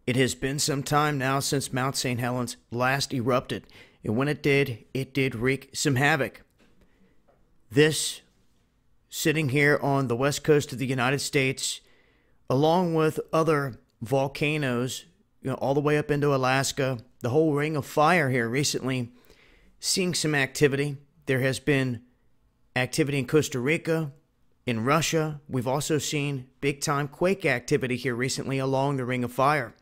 It has been some time now since Mount St. Helens last erupted, and when it did wreak some havoc. This, sitting here on the west coast of the United States, along with other volcanoes, all the way up into Alaska, the whole ring of fire here recently, seeing some activity. There has been activity in Costa Rica, in Russia. We've also seen big-time quake activity here recently along the ring of fire.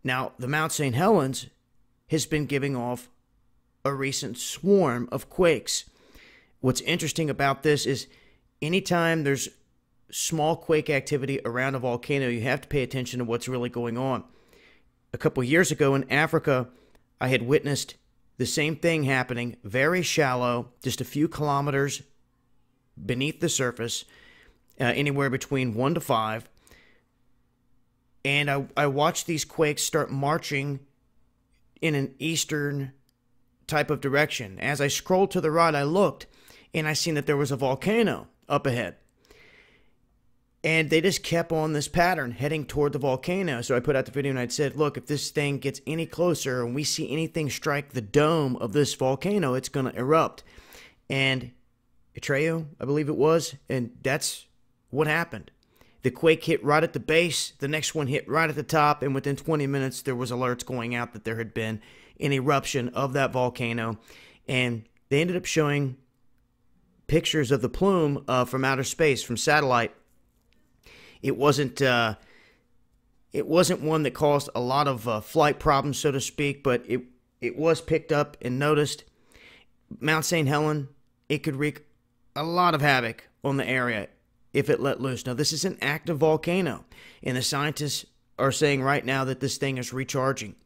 Now, the Mount St. Helens has been giving off a recent swarm of quakes. What's interesting about this is anytime there's small quake activity around a volcano, you have to pay attention to what's really going on. A couple years ago in Africa, I had witnessed the same thing happening, very shallow, just a few kilometers beneath the surface, anywhere between 1 to 5. And I watched these quakes start marching in an eastern type of direction. As I scrolled to the right, I looked, and I seen that there was a volcano up ahead. And they just kept on this pattern, heading toward the volcano. So I put out the video and I said, look, if this thing gets any closer and we see anything strike the dome of this volcano, it's going to erupt. And Atreyu, I believe it was, and that's what happened. The quake hit right at the base, the next one hit right at the top, and within 20 minutes there was alerts going out that there had been an eruption of that volcano. And they ended up showing pictures of the plume from outer space, from satellite. It wasn't one that caused a lot of flight problems, so to speak, but it was picked up and noticed. Mount St. Helens, it could wreak a lot of havoc on the area if it let loose. Now, this is an active volcano, and the scientists are saying right now that this thing is recharging.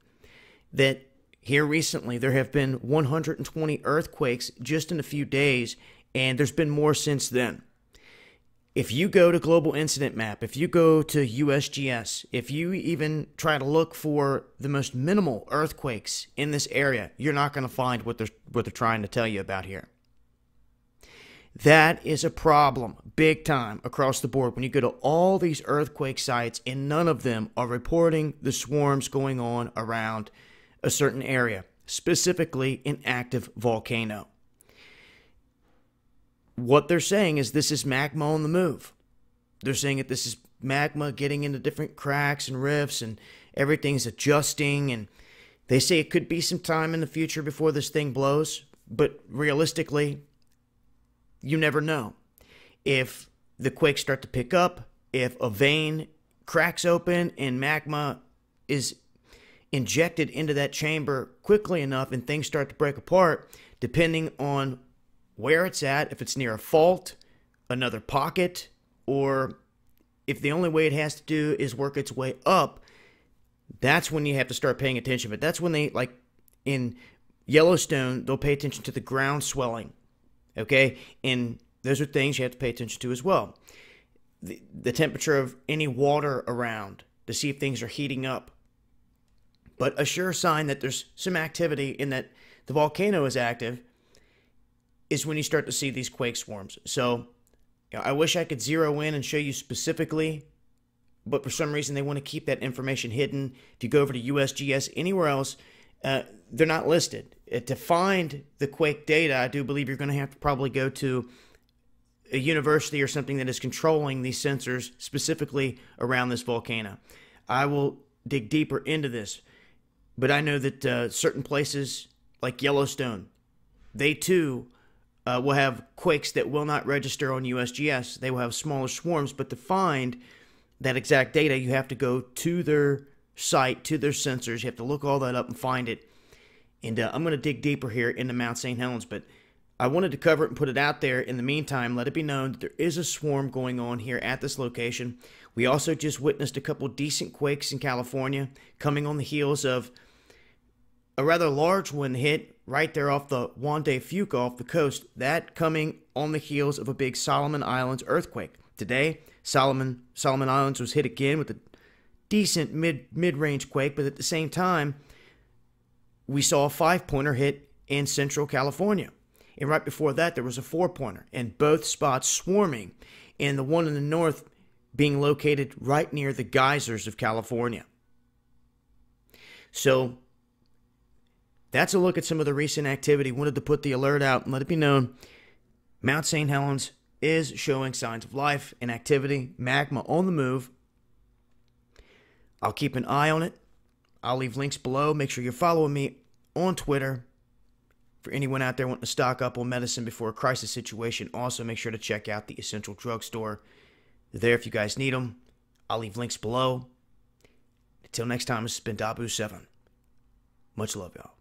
That here recently, there have been 120 earthquakes just in a few days, and there's been more since then. If you go to Global Incident Map, if you go to USGS, if you even try to look for the most minimal earthquakes in this area, you're not going to find what they're trying to tell you about here. That is a problem, big time, across the board. When you go to all these earthquake sites, and none of them are reporting the swarms going on around a certain area, specifically an active volcano. What they're saying is this is magma on the move. They're saying that this is magma getting into different cracks and rifts, and everything's adjusting, and they say it could be some time in the future before this thing blows, but realistically, you never know. If the quakes start to pick up, if a vein cracks open and magma is injected into that chamber quickly enough and things start to break apart, depending on where it's at, if it's near a fault, another pocket, or if the only way it has to do is work its way up, that's when you have to start paying attention. But that's when they, like in Yellowstone, they'll pay attention to the ground swelling. Okay, and those are things you have to pay attention to as well. The temperature of any water around to see if things are heating up. But a sure sign that there's some activity and that the volcano is active is when you start to see these quake swarms. So I wish I could zero in and show you specifically, but for some reason they want to keep that information hidden. If you go over to USGS, anywhere else, they're not listed. To find the quake data, I do believe you're going to have to probably go to a university or something that is controlling these sensors specifically around this volcano. I will dig deeper into this, but I know that certain places like Yellowstone, they too will have quakes that will not register on USGS. They will have smaller swarms, but to find that exact data, you have to go to their site, to their sensors. You have to look all that up and find it. And I'm going to dig deeper here into Mount St. Helens, but I wanted to cover it and put it out there. In the meantime, let it be known that there is a swarm going on here at this location. We also just witnessed a couple decent quakes in California, coming on the heels of a rather large one hit right there off the Juan de Fuca off the coast. That coming on the heels of a big Solomon Islands earthquake. Today, Solomon Islands was hit again with a decent mid-range quake, but at the same time, we saw a 5-pointer hit in Central California. And right before that, there was a 4-pointer, and both spots swarming, and the one in the north being located right near the geysers of California. So that's a look at some of the recent activity. Wanted to put the alert out and let it be known. Mount St. Helens is showing signs of life and activity. Magma on the move. I'll keep an eye on it. I'll leave links below. Make sure you're following me on Twitter. For anyone out there wanting to stock up on medicine before a crisis situation, also make sure to check out the Essential Drugstore. They're there if you guys need them. I'll leave links below. Until next time, this has been Dabu7. Much love, y'all.